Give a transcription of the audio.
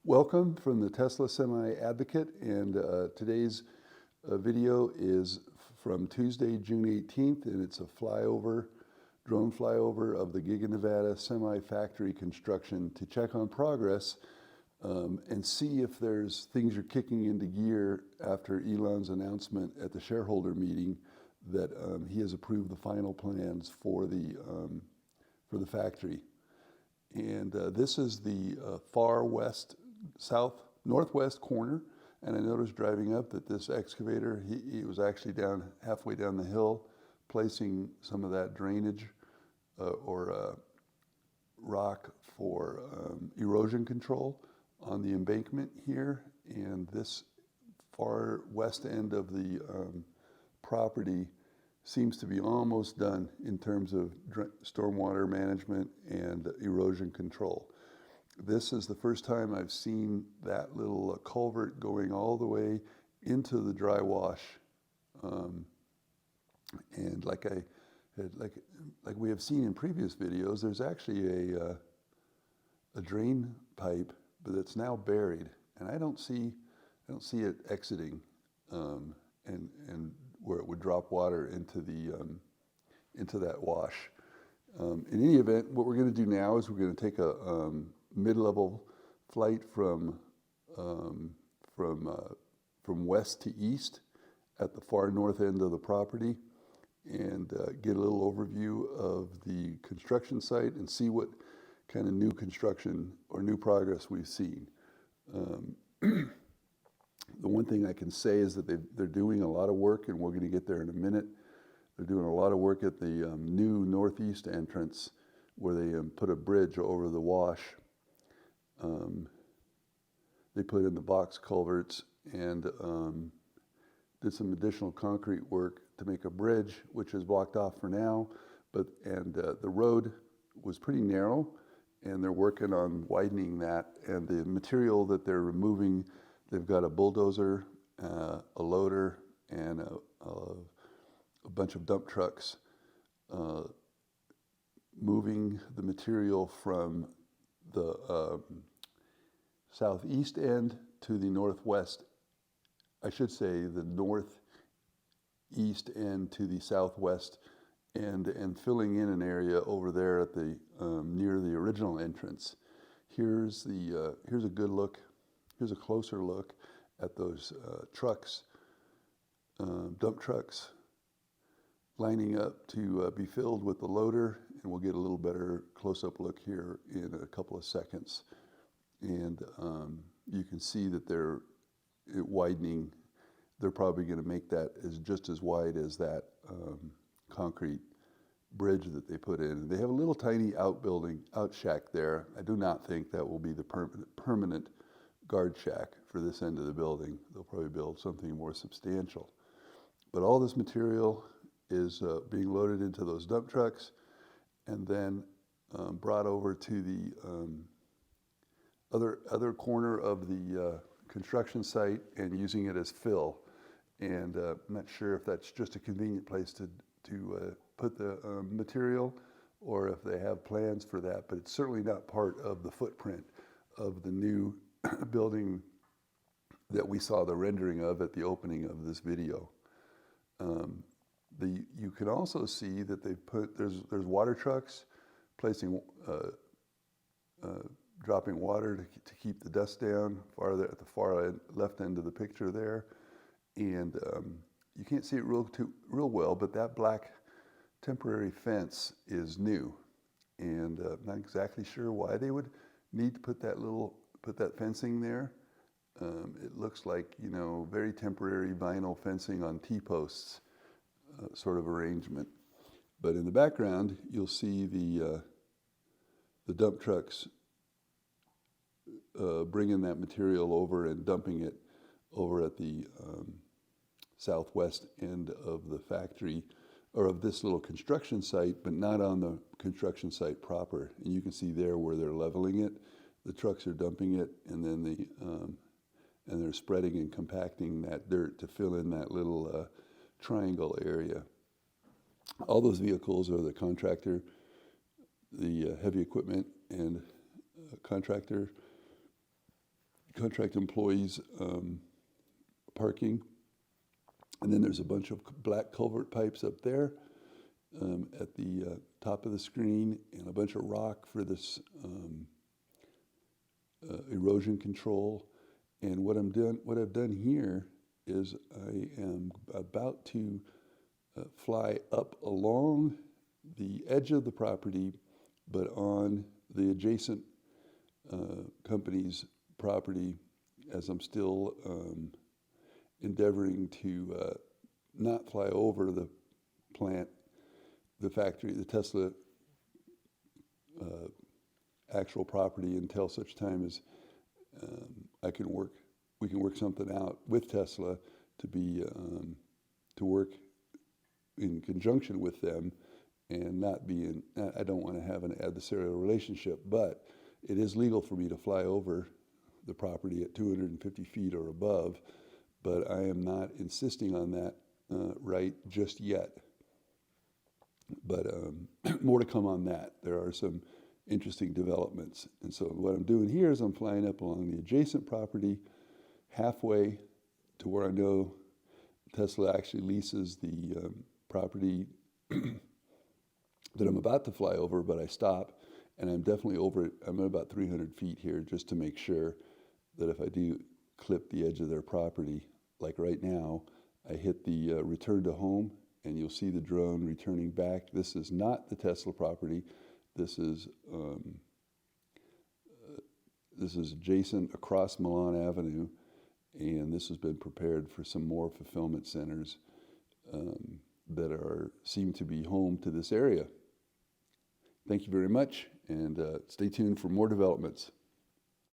Welcome from the Tesla Semi Advocate, and today's video is from Tuesday, June 18th, and it's a drone flyover of the Giga Nevada semi factory construction to check on progress and see if there's things you're kicking into gear after Elon's announcement at the shareholder meeting that he has approved the final plans for the factory. And this is the far west, northwest corner. And I noticed driving up that this excavator, he was actually halfway down the hill, placing some of that drainage or rock for erosion control on the embankment here. And this far west end of the property seems to be almost done in terms of stormwater management and erosion control. This is the first time I've seen that little culvert going all the way into the dry wash. And like we have seen in previous videos, there's actually a drain pipe, but it's now buried, and I don't see it exiting and where it would drop water into that wash. In any event, what we're going to do now is we're going to take a mid-level flight from west to east at the far north end of the property and get a little overview of the construction site and see what kind of new construction or new progress we've seen. The one thing I can say is that they're doing a lot of work, and we're going to get there in a minute. They're doing a lot of work at the new northeast entrance where they put a bridge over the wash. They put in the box culverts and did some additional concrete work to make a bridge, which is blocked off for now. The road was pretty narrow, and they're working on widening that. And the material that they're removing, they've got a bulldozer, a loader, and a bunch of dump trucks moving the material from the southeast end to the northwest. I should say the northeast end to the southwest end, and filling in an area over there at the near the original entrance. Here's a good look. Here's a closer look at those trucks, dump trucks, lining up to be filled with the loader, and we'll get a little better close-up look here in a couple of seconds. And you can see that they're widening. They're probably going to make that just as wide as that concrete bridge that they put in. They have a little tiny out shack there. I do not think that will be the permanent guard shack for this end of the building. They'll probably build something more substantial. But all this material is being loaded into those dump trucks and then brought over to the other corner of the construction site and using it as fill. And I'm not sure if that's just a convenient place to put the material or if they have plans for that, but it's certainly not part of the footprint of the new building that we saw the rendering of at the opening of this video. You can also see that there's water trucks placing dropping water to keep the dust down farther at the far left end of the picture there. And you can't see it real well, but that black temporary fence is new, and I'm not exactly sure why they would need to put that fencing there. It looks like, very temporary vinyl fencing on T-posts sort of arrangement. But in the background, you'll see the dump trucks bringing that material over and dumping it over at the southwest end of the factory, or of this little construction site, but not on the construction site proper. And you can see there where they're leveling it. The trucks are dumping it, and then and they're spreading and compacting that dirt to fill in that little triangle area. All those vehicles are the contractor, the heavy equipment and contractor contract employees parking. And then there's a bunch of black culvert pipes up there at the top of the screen, and a bunch of rock for this erosion control. And what I've done here is I am about to fly up along the edge of the property, but on the adjacent company's property, as I'm still endeavoring to not fly over the plant, the factory, the Tesla actual property, until such time as we can work something out with Tesla to work in conjunction with them, and not be in. I don't want to have an adversarial relationship, but it is legal for me to fly over the property at 250 feet or above, but I am not insisting on that right just yet. But more to come on that. There are some interesting developments. And so what I'm doing here is I'm flying up along the adjacent property, halfway to where I know Tesla actually leases the property that I'm about to fly over, but I stop, and I'm definitely over it. I'm at about 300 feet here, just to make sure that if I do clip the edge of their property, like right now, I hit the return to home, and you'll see the drone returning back. This is not the Tesla property. This is adjacent across Milan Avenue, and this has been prepared for some more fulfillment centers that seem to be home to this area. Thank you very much, and stay tuned for more developments.